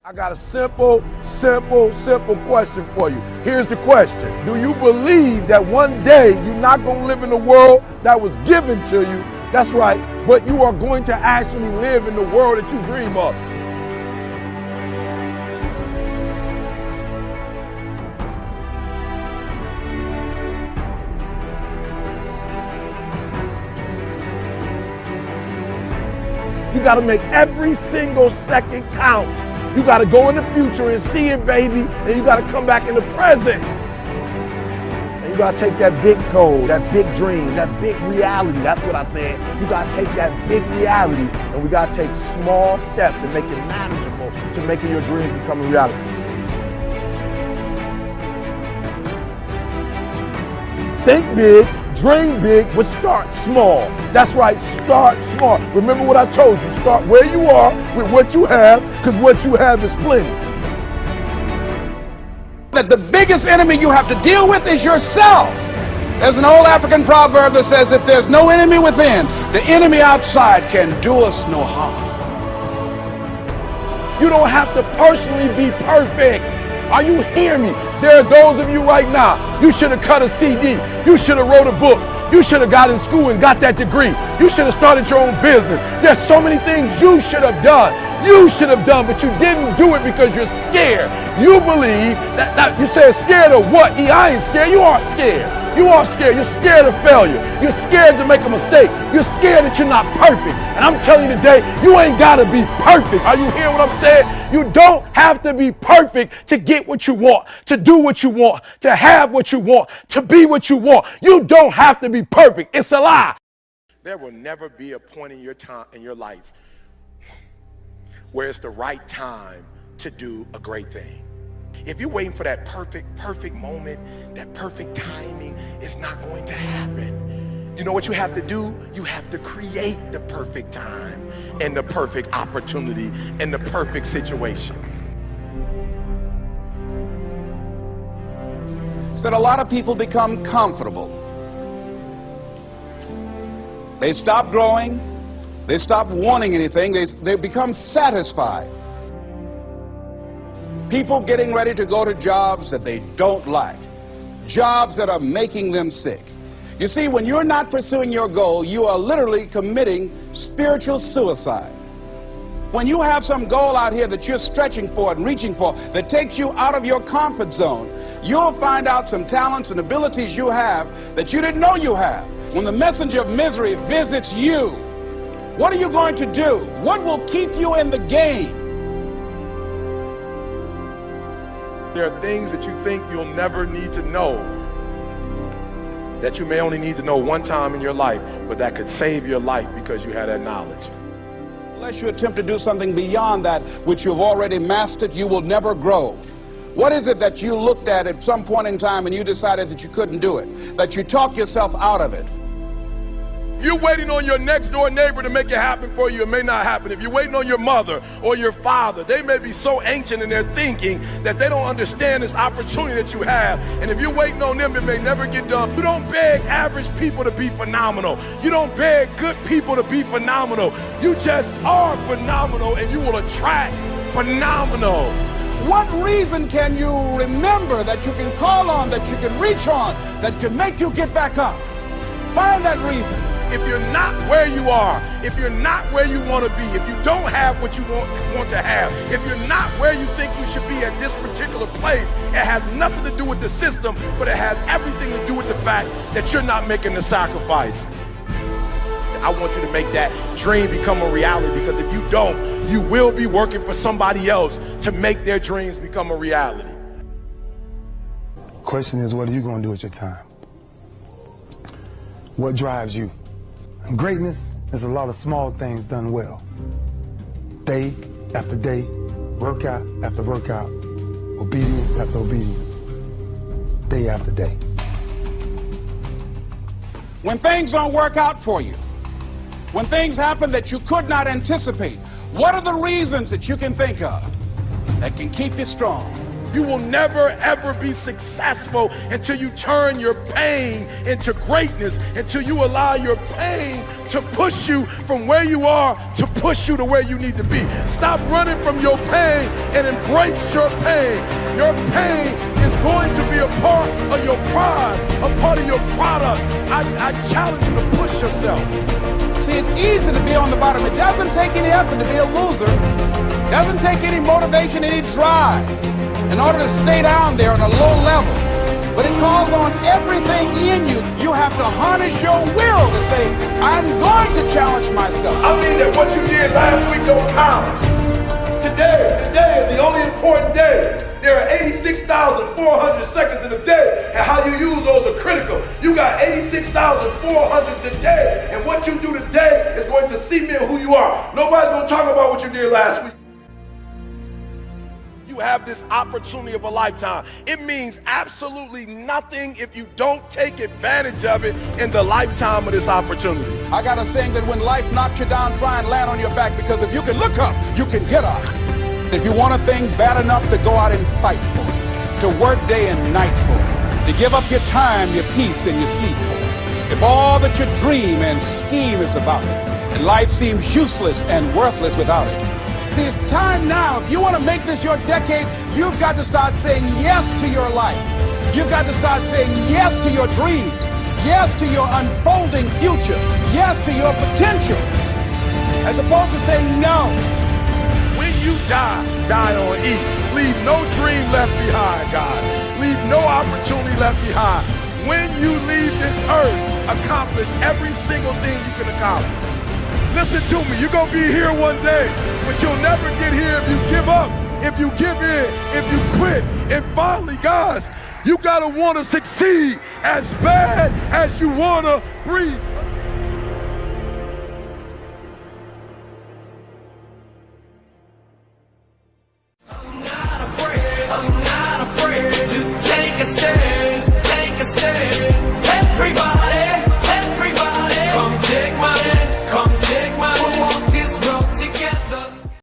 I got a simple question for you. Here's the question. Do you believe that one day you're not going to live in the world that was given to you? That's right, but you are going to actually live in the world that you dream of. You got to make every single second count. You got to go in the future and see it, baby, and you got to come back in the present. And you got to take that big goal, that big dream, that big reality. That's what I said. You got to take that big reality, and we got to take small steps and make it manageable to making your dreams become a reality. Think big, dream big, but start small. That's right, start small. Remember what I told you, start where you are with what you have, because what you have is plenty. That the biggest enemy you have to deal with is yourself. There's an old African proverb that says, if there's no enemy within, the enemy outside can do us no harm. You don't have to personally be perfect. Are you hearing me? There are those of you right now, you should have cut a CD. You should have wrote a book. You should have got in school and got that degree. You should have started your own business. There's so many things you should have done. You should have done, but you didn't do it because you're scared. You believe that you said scared of what? I ain't scared. You are scared. You are scared. You're scared of failure. You're scared to make a mistake. You're scared that you're not perfect. And I'm telling you today, you ain't got to be perfect. Are you hearing what I'm saying? You don't have to be perfect to get what you want, to do what you want, to have what you want, to be what you want. You don't have to be perfect. It's a lie. There will never be a point in your time, in your life, where it's the right time to do a great thing. If you're waiting for that perfect moment, that perfect timing, it's not going to happen. You know what you have to do? You have to create the perfect time and the perfect opportunity and the perfect situation. So that a lot of people become comfortable. They stop growing. They stop wanting anything. They become satisfied. People getting ready to go to jobs that they don't like, jobs that are making them sick. You see, when you're not pursuing your goal, you are literally committing spiritual suicide. When you have some goal out here that you're stretching for and reaching for that takes you out of your comfort zone, you'll find out some talents and abilities you have that you didn't know you have. When the messenger of misery visits you, what are you going to do? What will keep you in the game? There are things that you think you'll never need to know, that you may only need to know one time in your life, but that could save your life because you had that knowledge. Unless you attempt to do something beyond that which you've already mastered, you will never grow. What is it that you looked at some point in time and you decided that you couldn't do it, that you talked yourself out of it? You're waiting on your next door neighbor to make it happen for you. It may not happen. If you're waiting on your mother or your father, they may be so ancient in their thinking that they don't understand this opportunity that you have. And if you're waiting on them, it may never get done. You don't beg average people to be phenomenal. You don't beg good people to be phenomenal. You just are phenomenal, and you will attract phenomenal. What reason can you remember that you can call on, that you can reach on, that can make you get back up? Find that reason. If you're not where you are, if you're not where you want to be, if you don't have what you want to have, if you're not where you think you should be at this particular place, it has nothing to do with the system, but it has everything to do with the fact that you're not making the sacrifice. I want you to make that dream become a reality, because if you don't, you will be working for somebody else to make their dreams become a reality. The question is, what are you going to do with your time? What drives you? And greatness is a lot of small things done well. Day after day, workout after workout, obedience after obedience, day after day. When things don't work out for you, when things happen that you could not anticipate, what are the reasons that you can think of that can keep you strong? You will never, ever be successful until you turn your pain into greatness, until you allow your pain to push you from where you are to push you to where you need to be. Stop running from your pain and embrace your pain. Your pain is going to be a part of your prize, a part of your product. I challenge you to push yourself. See, it's easy to be on the bottom. It doesn't take any effort to be a loser. It doesn't take any motivation, any drive in order to stay down there on a low level. But it calls on everything in you. You have to harness your will to say, I'm going to challenge myself. I mean that what you did last week don't count. Today is the only important day. There are 86,400 seconds in a day, and how you use those are critical. You got 86,400 today, and what you do today is going to cement who you are. Nobody's going to talk about what you did last week. You have this opportunity of a lifetime. It means absolutely nothing if you don't take advantage of it in the lifetime of this opportunity. I got a saying that when life knocks you down, try and land on your back, because if you can look up, you can get up. If you want a thing bad enough to go out and fight for it, to work day and night for it, to give up your time, your peace, and your sleep for it, if all that you dream and scheme is about it, and life seems useless and worthless without it. See, it's time now. If you want to make this your decade, you've got to start saying yes to your life. You've got to start saying yes to your dreams, yes to your unfolding future, yes to your potential, as opposed to saying no. When you die on E. Leave no dream left behind, guys. Leave no opportunity left behind. When you leave this earth, accomplish every single thing you can accomplish. Listen to me, you're going to be here one day, but you'll never get here if you give up, if you give in, if you quit. And finally, guys, you got to want to succeed as bad as you want to breathe.